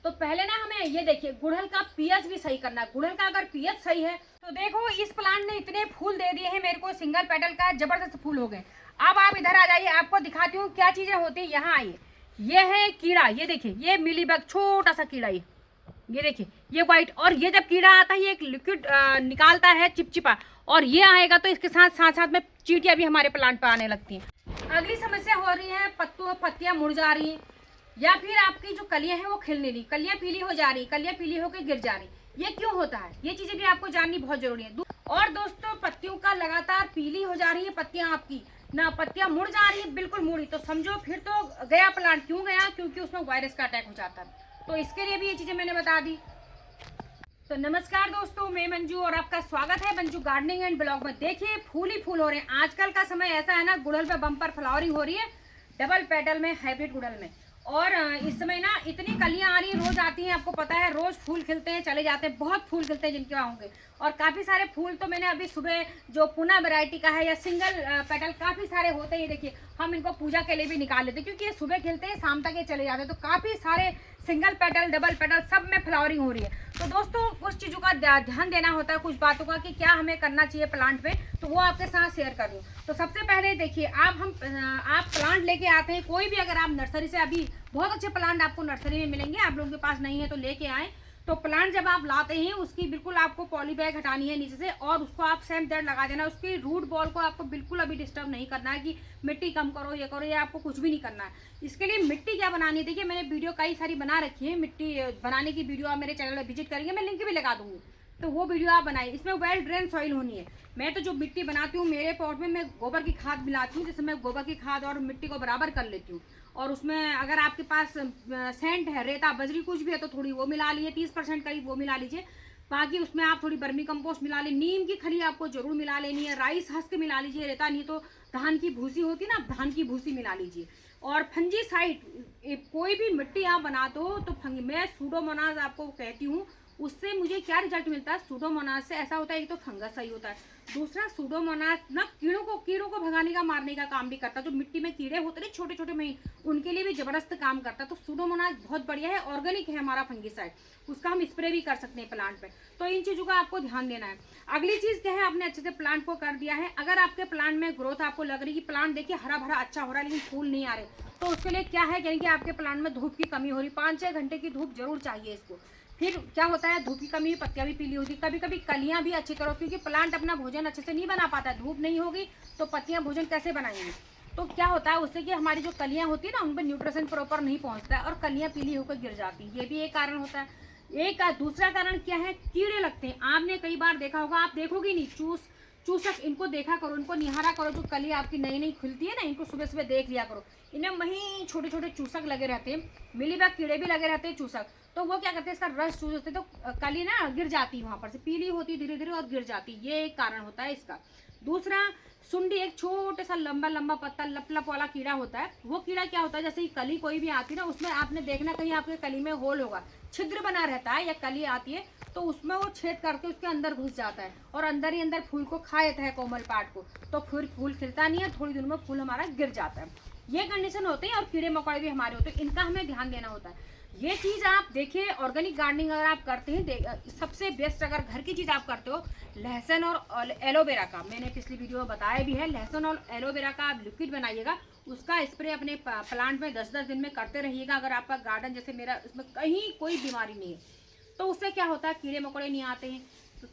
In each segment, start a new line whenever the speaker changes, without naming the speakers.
तो पहले ना हमें ये देखिए गुड़हल का पीएच भी सही करना है। गुड़हल का अगर पीएच सही है तो देखो इस प्लांट ने इतने फूल दे दिए हैं मेरे को, सिंगल पेटल का जबरदस्त फूल हो गए। अब आप इधर आ जाइए, आपको दिखाती हूँ क्या चीजें होती है। यहाँ आइए, ये है कीड़ा, ये देखिए ये मिलीबग छोटा सा कीड़ा, ये देखिए ये व्हाइट। और ये जब कीड़ा आता है ये एक लिक्विड निकालता है चिपचिपा, और ये आएगा तो इसके साथ साथ साथ में चींटियां भी हमारे प्लांट पर आने लगती हैं। अगली समस्या हो रही है पत्तियां मुरझा रही हैं, या फिर आपकी जो कलियां हैं वो खिल नहीं रही, कलियां पीली हो जा रही, कलियां पीली होकर गिर जा रही। ये क्यों होता है, ये चीजें भी आपको जाननी बहुत जरूरी है। और दोस्तों पत्तियों का लगातार पीली हो जा रही है पत्तियां आपकी, ना पत्तियां मुड़ जा रही है, बिल्कुल मुड़ी, तो समझो फिर तो गया प्लांट। क्यों गया, क्योंकि उसमें वायरस का अटैक हो जाता है। तो इसके लिए भी ये चीजें मैंने बता दी। तो नमस्कार दोस्तों, मैं मंजू और आपका स्वागत है मंजू गार्डनिंग एंड ब्लॉग में। देखिए फूल ही फूल हो रहे हैं। आजकल का समय ऐसा है ना, गुड़हल पे बम्पर फ्लावरिंग हो रही है, डबल पेटल में, हाइब्रिड गुड़हल में। और इस समय ना इतनी कलियां आ रही हैं, रोज आती हैं, आपको पता है, रोज फूल खिलते हैं चले जाते हैं, बहुत फूल खिलते हैं जिनके वहाँ होंगे। और काफी सारे फूल तो मैंने अभी सुबह जो पूना वैरायटी का है या सिंगल पेटल काफी सारे होते हैं, ये देखिए हम इनको पूजा के लिए भी निकाल लेते हैं, क्योंकि ये सुबह खिलते हैं शाम तक ये चले जाते हैं। तो काफी सारे सिंगल पेटल डबल पेटल सब में फ्लावरिंग हो रही है। तो दोस्तों कुछ चीज़ों का ध्यान देना होता है, कुछ बातों का कि क्या हमें करना चाहिए प्लांट पे, तो वो आपके साथ शेयर कर दूँ। तो सबसे पहले देखिए आप प्लांट लेके आते हैं कोई भी, अगर आप नर्सरी से, अभी बहुत अच्छे प्लांट आपको नर्सरी में मिलेंगे, आप लोगों के पास नहीं है तो लेके आए। तो प्लांट जब आप लाते हैं उसकी बिल्कुल आपको पॉली बैग हटानी है नीचे से, और उसको आप सेम दर्द लगा देना। उसकी रूट बॉल को आपको बिल्कुल अभी डिस्टर्ब नहीं करना है कि मिट्टी कम करो ये करो, ये आपको कुछ भी नहीं करना है। इसके लिए मिट्टी क्या बनानी है, देखिए मैंने वीडियो कई सारी बना रखी है, मिट्टी बनाने की वीडियो आप मेरे चैनल पर विजिट करेंगे, मैं लिंक भी लगा दूंगी, तो वो वीडियो आप बनाइए। इसमें वेल ड्रेन सॉइल होनी है। मैं तो जो मिट्टी बनाती हूँ मेरे पॉट में मैं गोबर की खाद मिलाती हूँ, जिससे मैं गोबर की खाद और मिट्टी को बराबर कर लेती हूँ। और उसमें अगर आपके पास सेंट है, रेता बजरी कुछ भी है तो थोड़ी वो मिला लीजिए, 30% करीब वो मिला लीजिए। बाकी उसमें आप थोड़ी बर्मी कंपोस्ट मिला लीजिए, नीम की खली आपको जरूर मिला लेनी है, राइस हस्क मिला लीजिए, रेता नहीं तो धान की भूसी होती है ना, धान की भूसी मिला लीजिए। और फंजीसाइड, कोई भी मिट्टी आप बनाते हो तो मैं सूडोमोनास आपको कहती हूँ, उससे मुझे क्या रिजल्ट मिलता है। सूडोमोनास से ऐसा होता है, एक तो फंगस सही होता है, दूसरा सूडोमोनास ना कीड़ों को भगाने का, मारने का काम भी करता है। जो मिट्टी में कीड़े होते हैं छोटे छोटे में, उनके लिए भी जबरदस्त काम करता है। तो सूडोमोनास बहुत बढ़िया है, ऑर्गेनिक है हमारा फंगीसाइड, उसका हम स्प्रे भी कर सकते हैं प्लांट पे। तो इन चीज़ों का आपको ध्यान देना है। अगली चीज़ क्या है, आपने अच्छे से प्लांट को कर दिया है, अगर आपके प्लांट में ग्रोथ आपको लग रही है कि प्लांट देखिए हरा भरा अच्छा हो रहा है लेकिन फूल नहीं आ रहे, तो उसके लिए क्या है, यानी कि आपके प्लांट में धूप की कमी हो रही, 5-6 घंटे की धूप जरूर चाहिए इसको। फिर क्या होता है, धूप की कमी, पत्तियां भी पीली होती, कभी कभी कलियां भी अच्छी तरह, क्योंकि प्लांट अपना भोजन अच्छे से नहीं बना पाता है, धूप नहीं होगी तो पत्तियां भोजन कैसे बनाएंगी। तो क्या होता है उससे कि हमारी जो कलियां होती है ना, उन पर न्यूट्रिशन प्रॉपर नहीं पहुंचता है और कलियां पीली होकर गिर जाती है, ये भी एक कारण होता है। एक दूसरा कारण क्या है, कीड़े लगते हैं। आपने कई बार देखा होगा, आप देखोगे नहीं, चूसक, इनको देखा करो, इनको निहारा करो, जो कली आपकी नई नई खुलती है ना, इनको सुबह सुबह देख लिया करो, इनमें वहीं छोटे छोटे चूसक लगे रहते हैं, मिलीबग कीड़े भी लगे रहते हैं, चूसक। तो वो क्या करते हैं, इसका रस चूसते तो कली ना गिर जाती है, वहां पर से पीली होती धीरे धीरे और गिर जाती, ये एक कारण होता है इसका। दूसरा, सुंडी, एक छोटे सा लंबा लंबा पत्ता लप लप वाला कीड़ा होता है। वो कीड़ा क्या होता है, जैसे ही कली कोई भी आती है ना, उसमें आपने देखना कहीं आपके कली में होल होगा, छिद्र बना रहता है, या कली आती है तो उसमें वो छेद करके उसके अंदर घुस जाता है और अंदर ही अंदर फूल को खा लेता है, कोमल पार्ट को, तो फिर फूल खिलता नहीं है, थोड़ी दिनों में फूल हमारा गिर जाता है। ये कंडीशन होते हैं। और कीड़े मकोड़े भी हमारे होते हैं, इनका हमें ध्यान देना होता है। ये चीज़ आप देखिए, ऑर्गेनिक गार्डनिंग अगर आप करते हैं, सबसे बेस्ट अगर घर की चीज़ आप करते हो, लहसुन और एलोवेरा का, मैंने पिछली वीडियो में बताया भी है, लहसुन और एलोवेरा का आप लिक्विड बनाइएगा, उसका स्प्रे अपने प्लांट में 10-10 दिन में करते रहिएगा। अगर आपका गार्डन जैसे मेरा, इसमें कहीं कोई बीमारी नहीं है, तो उससे क्या होता है, कीड़े मकोड़े नहीं आते हैं,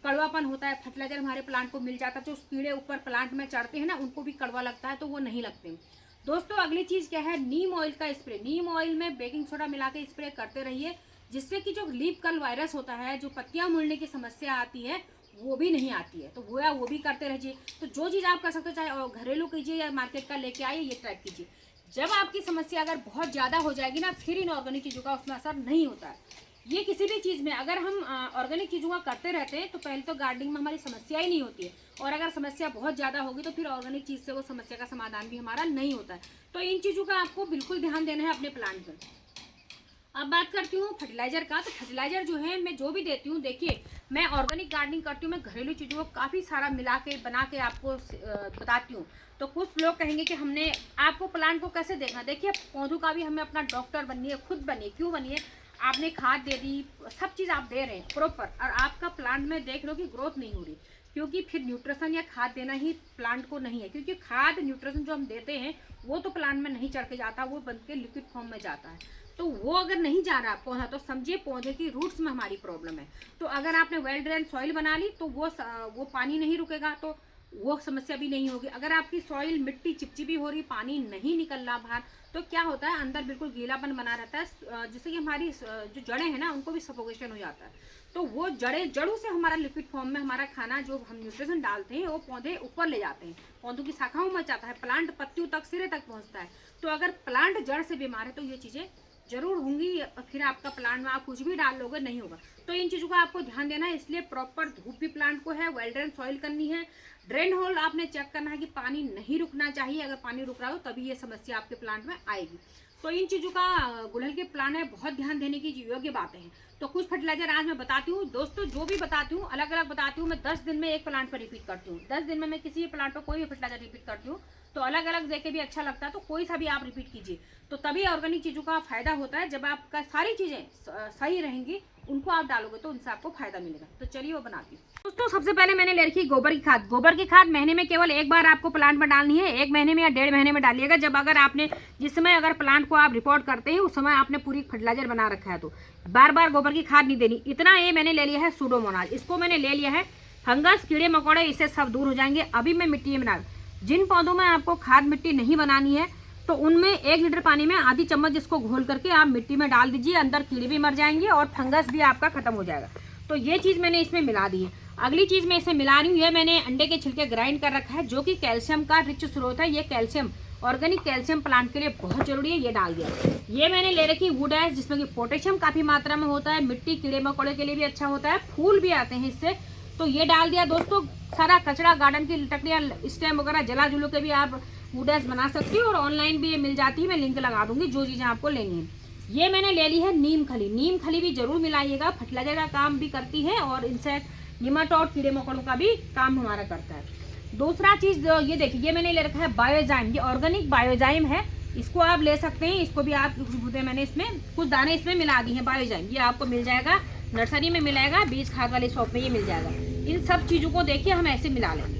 कड़वापन होता है, फर्टिलाइजर हमारे प्लांट को मिल जाता है, जो कीड़े ऊपर प्लांट में चढ़ते हैं ना, उनको भी कड़वा लगता है, तो वो नहीं लगते। दोस्तों अगली चीज़ क्या है, नीम ऑयल का स्प्रे। नीम ऑयल में बेकिंग सोडा मिला के स्प्रे करते रहिए, जिससे कि जो लीफ कर्ल वायरस होता है, जो पत्तियां मुड़ने की समस्या आती है, वो भी नहीं आती है। तो वो भी करते रहिए। तो जो चीज़ आप कर सकते हो, चाहे घरेलू कीजिए या मार्केट का लेके आइए, ये ट्राई कीजिए। जब आपकी समस्या अगर बहुत ज़्यादा हो जाएगी ना, फिर इन ऑर्गेनिक चीज़ों का उसमें असर नहीं होता है। ये किसी भी चीज़ में अगर हम ऑर्गेनिक चीज़ों का करते रहते हैं, तो पहले तो गार्डनिंग में हमारी समस्या ही नहीं होती है, और अगर समस्या बहुत ज़्यादा होगी तो फिर ऑर्गेनिक चीज़ से वो समस्या का समाधान भी हमारा नहीं होता है। तो इन चीज़ों का आपको बिल्कुल ध्यान देना है अपने प्लांट पर। अब बात करती हूँ फर्टिलाइजर का। तो फर्टिलाइजर जो है मैं जो भी देती हूँ, देखिए मैं ऑर्गेनिक गार्डनिंग करती हूँ, मैं घरेलू चीज़ों को काफ़ी सारा मिला के बना के आपको बताती हूँ। तो कुछ लोग कहेंगे कि हमने आपको प्लांट को कैसे देखना, देखिए पौधों का भी हमें अपना डॉक्टर बनिए, खुद बनिए। क्यों बनिए, आपने खाद दे दी, सब चीज़ आप दे रहे हैं प्रॉपर, और आपका प्लांट में देख लो कि ग्रोथ नहीं हो रही, क्योंकि फिर न्यूट्रिशन या खाद देना ही प्लांट को नहीं है, क्योंकि खाद न्यूट्रिशन जो हम देते हैं वो तो प्लांट में नहीं चढ़ के जाता, वो बन के लिक्विड फॉर्म में जाता है। तो वो अगर नहीं जा रहा पौधा तो समझिए पौधे की रूट्स में हमारी प्रॉब्लम है। तो अगर आपने वेल ड्रेन सॉइल बना ली तो वो पानी नहीं रुकेगा, तो वो समस्या भी नहीं होगी। अगर आपकी सॉइल मिट्टी चिपचिपी हो रही, पानी नहीं निकल रहा बाहर, तो क्या होता है अंदर बिल्कुल गीलापन बना रहता है, जिससे कि हमारी जो जड़ें हैं ना उनको भी सफोकेशन हो जाता है। तो वो जड़ों से हमारा लिक्विड फॉर्म में हमारा खाना जो हम न्यूट्रिशन डालते हैं वो पौधे ऊपर ले जाते हैं, पौधों की शाखाओं में जाता है, प्लांट पत्तियों तक सिरे तक पहुंचता है। तो अगर प्लांट जड़ से बीमार है तो ये चीज़ें जरूर होंगी, फिर आपका प्लांट में आप कुछ भी डाल लोगे नहीं होगा। तो इन चीज़ों का आपको ध्यान देना है, इसलिए प्रॉपर धूप भी प्लांट को है, वेल ड्रेन सॉइल करनी है, ड्रेन होल आपने चेक करना है कि पानी नहीं रुकना चाहिए, अगर पानी रुक रहा हो तभी ये समस्या आपके प्लांट में आएगी। तो इन चीज़ों का गुड़हल के प्लांट में बहुत ध्यान देने की योग्य बातें हैं। तो कुछ फर्टिलाइजर आज मैं बताती हूँ दोस्तों, जो भी बताती हूँ अलग अलग बताती हूँ। मैं 10 दिन में एक प्लांट पर रिपीट करती हूँ, 10 दिन में मैं किसी भी प्लांट पर कोई भी फर्टिलाइजर रिपीट करती हूँ। तो अलग अलग देके भी अच्छा लगता है, तो कोई सा भी आप रिपीट कीजिए, तो तभी ऑर्गेनिक चीज़ों का फायदा होता है। जब आपका सारी चीज़ें सही रहेंगी, उनको आप डालोगे तो उनसे आपको फायदा मिलेगा। तो चलिए वो बनाती हूँ दोस्तों। सबसे पहले मैंने ले रखी गोबर की खाद। गोबर की खाद महीने में केवल एक बार आपको प्लांट में डालनी है, 1 महीने में या 1.5 महीने में डालिएगा। जब अगर आपने जिस समय अगर प्लांट को आप रिपोर्ट करते हैं उस समय आपने पूरी फर्टिलाइजर बना रखा है, तो बार बार गोबर की खाद नहीं देनी। इतना ये मैंने ले लिया है सूडोमोनास, इसको मैंने ले लिया है, फंगस कीड़े मकोड़े इससे सब दूर हो जाएंगे। अभी मैं मिट्टी में बना, जिन पौधों में आपको खाद मिट्टी नहीं बनानी है तो उनमें 1 लीटर पानी में आधी चम्मच इसको घोल करके आप मिट्टी में डाल दीजिए, अंदर कीड़े भी मर जाएंगे और फंगस भी आपका खत्म हो जाएगा। तो ये चीज़ मैंने इसमें मिला दी है। अगली चीज़ मैं इसमें मिला रही हूँ, ये मैंने अंडे के छिलके ग्राइंड कर रखा है, जो कि कैल्शियम का रिच स्रोत है। ये कैल्शियम ऑर्गेनिक कैल्शियम प्लांट के लिए बहुत जरूरी है, ये डाल दिया। ये मैंने ले रखी वुड एश, जिसमें कि पोटेशियम काफ़ी मात्रा में होता है, मिट्टी कीड़े मकोड़े के लिए भी अच्छा होता है, फूल भी आते हैं इससे। तो ये डाल दिया दोस्तों। सारा कचरा, गार्डन की लकड़ियाँ, स्टेम वगैरह जला जुलू के भी आप वुड एश बना सकती हो, और ऑनलाइन भी ये मिल जाती है, मैं लिंक लगा दूंगी जो चीज़ें आपको लेनी है। ये मैंने ले ली है नीम खली। नीम खली भी जरूर मिलाइएगा, फर्टिलाइजर का काम भी करती है और इंसेक्ट निमाटोड कीड़े मकोड़ों का भी काम हमारा करता है। दूसरा चीज़ ये देखिए, ये मैंने ले रखा है बायोजाइम। ये ऑर्गेनिक बायोजाइम है, इसको आप ले सकते हैं। इसको भी आप कुछ बूंदे मैंने इसमें कुछ दाने इसमें मिला दी हैं बायोजाइम। ये आपको मिल जाएगा नर्सरी में, मिलेगा बीज खाद वाली शॉप में, ये मिल जाएगा। इन सब चीज़ों को देखिए हम ऐसे मिला लेंगे।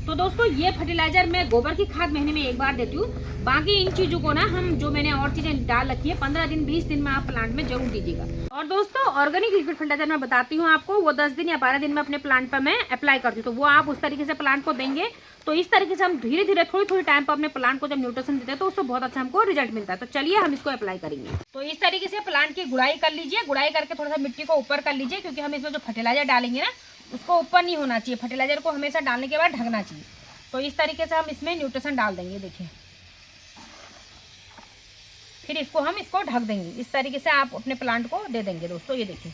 तो दोस्तों ये फर्टिलाइजर मैं गोबर की खाद महीने में एक बार देती हूँ। बाकी इन चीज़ों को ना हम जो मैंने और चीज़ें डाल रखी है 15 दिन 20 दिन में आप प्लांट में जरूर दीजिएगा। और दोस्तों ऑर्गेनिक लिक्विड फर्टिलाइजर मैं बताती हूँ आपको, वो 10 दिन या 12 दिन में अपने प्लांट पर मैं अप्लाई करती हूँ। तो वो आप उस तरीके से प्लांट को देंगे, तो इस तरीके से हम धीरे धीरे थोड़ी टाइम पर अपने प्लांट को जब न्यूट्रिशन देते हैं तो उससे बहुत अच्छा हमको रिजल्ट मिलता है। तो चलिए हम इसको अप्लाई करेंगे। तो इस तरीके से प्लांट की गुड़ाई कर लीजिए, गुड़ाई करके थोड़ा सा मिट्टी को ऊपर कर लीजिए, क्योंकि हम इसमें जो फर्टिलाइजर डालेंगे ना उसको ऊपर नहीं होना चाहिए, फर्टिलाइजर को हमेशा डालने के बाद ढकना चाहिए। तो इस तरीके से हम इसमें न्यूट्रिशन डाल देंगे, देखिए। फिर इसको ढक देंगे, इस तरीके से आप अपने प्लांट को दे देंगे दोस्तों। ये देखिए,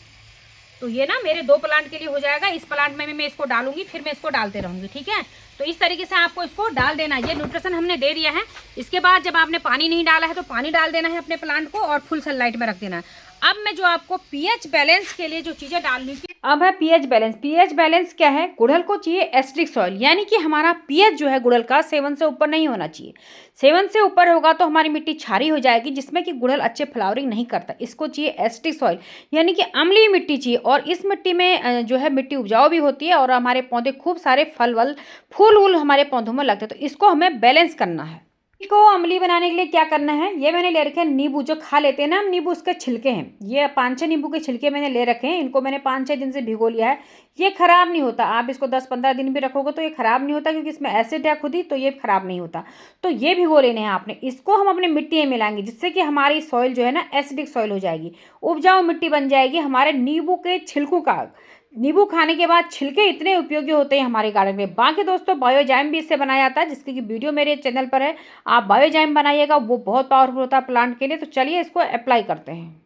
तो ये ना मेरे 2 प्लांट के लिए हो जाएगा। इस प्लांट में भी मैं इसको डालूंगी, फिर मैं इसको डालते रहूंगी, ठीक है। तो इस तरीके से आपको इसको डाल देना है। ये न्यूट्रिशन हमने दे दिया है। इसके बाद जब आपने पानी नहीं डाला है तो पानी डाल देना है अपने प्लांट को, और फुल सनलाइट में रख देना है। अब मैं जो आपको पीएच बैलेंस के लिए जो चीज़ें डालनी थी, अब है पीएच बैलेंस। पीएच बैलेंस क्या है? गुड़हल को चाहिए एसिडिक सॉइल, यानी कि हमारा पीएच जो है गुड़हल का 7 से ऊपर नहीं होना चाहिए। 7 से ऊपर होगा तो हमारी मिट्टी क्षारी हो जाएगी, जिसमें कि गुड़हल अच्छे फ्लावरिंग नहीं करता। इसको चाहिए एसिडिक सॉइल, यानी कि अम्लीय मिट्टी चाहिए। और इस मिट्टी में जो है मिट्टी उपजाऊ भी होती है और हमारे पौधे खूब सारे फूल वूल हमारे पौधों में लगते हैं। तो इसको हमें बैलेंस करना है। को अम्लीय बनाने के लिए क्या करना है, ये मैंने ले रखे हैं नींबू, जो खा लेते हैं ना हम नींबू, उसके छिलके हैं। ये 5-6 नींबू के छिलके मैंने ले रखे हैं। इनको मैंने 5-6 दिन से भिगो लिया है। ये खराब नहीं होता, आप इसको 10-15 दिन भी रखोगे तो ये खराब नहीं होता, क्योंकि इसमें एसिड है खुद ही, तो ये खराब नहीं होता। तो ये भिगो लेने हैं आपने। इसको हम अपनी मिट्टी में मिलाएंगे, जिससे कि हमारी सॉइल जो है ना एसिडिक सॉइल हो जाएगी, उपजाऊ मिट्टी बन जाएगी। हमारे नींबू के छिलकों का, नींबू खाने के बाद छिलके इतने उपयोगी होते हैं हमारे गार्डन में। बाकी दोस्तों बायोजाइम भी इससे बनाया जाता है, जिसकी कि वीडियो मेरे चैनल पर है, आप बायोजाइम बनाइएगा, वो बहुत पावरफुल होता है प्लांट के लिए। तो चलिए इसको अप्लाई करते हैं।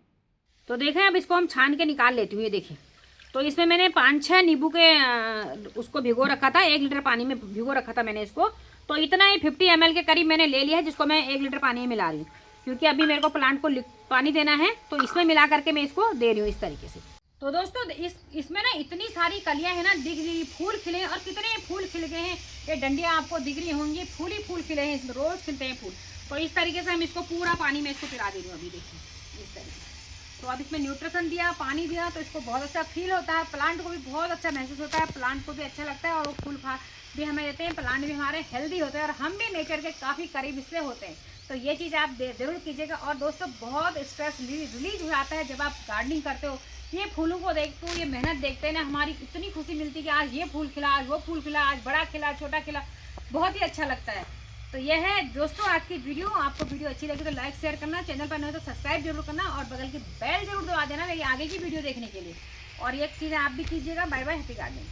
तो देखें, अब इसको हम छान के निकाल लेती हूँ। ये देखिए, तो इसमें मैंने 5-6 नींबू के उसको भिगो रखा था, 1 लीटर पानी में भिगो रखा था मैंने इसको। तो इतना ही 50 ml के करीब मैंने ले लिया है, जिसको मैं 1 लीटर पानी में मिला रही हूँ, क्योंकि अभी मेरे को प्लांट को पानी देना है। तो इसमें मिला करके मैं इसको दे रही हूँ इस तरीके से। तो दोस्तों इसमें ना इतनी सारी कलियां हैं ना, दिख रही, फूल खिले, और कितने फूल खिल गए हैं। ये डंडियां आपको दिख रही होंगी, फूल ही फूल खिले हैं, इसमें रोज खिलते हैं फूल। तो इस तरीके से हम इसको पूरा पानी में इसको पिला दे रही हूँ। अभी देखिए इस तरीके से तो अब इसमें न्यूट्रिशन दिया, पानी दिया, तो इसको बहुत अच्छा फील होता है, प्लांट को भी बहुत अच्छा महसूस होता है, प्लांट को भी अच्छा लगता है और वो फूल फल भी हमें देते हैं, प्लांट भी हमारे हेल्दी होते हैं और हम भी नेचर के काफ़ी करीब इससे होते हैं। तो ये चीज़ आप ज़रूर कीजिएगा। और दोस्तों बहुत स्ट्रेस रिलीज हो जाता है जब आप गार्डनिंग करते हो। ये फूलों को देखते हो, ये मेहनत देखते हैं ना, हमारी इतनी खुशी मिलती है कि आज ये फूल खिला, आज वो फूल खिला, आज बड़ा खिला, छोटा खिला, बहुत ही अच्छा लगता है। तो ये है दोस्तों आज की वीडियो। आपको वीडियो अच्छी लगी तो लाइक शेयर करना, चैनल पर नए तो सब्सक्राइब जरूर करना और बगल की बेल जरूर दबा देना मेरी आगे की वीडियो देखने के लिए। और एक चीज़ आप भी कीजिएगा। Bye bye, happy gardening.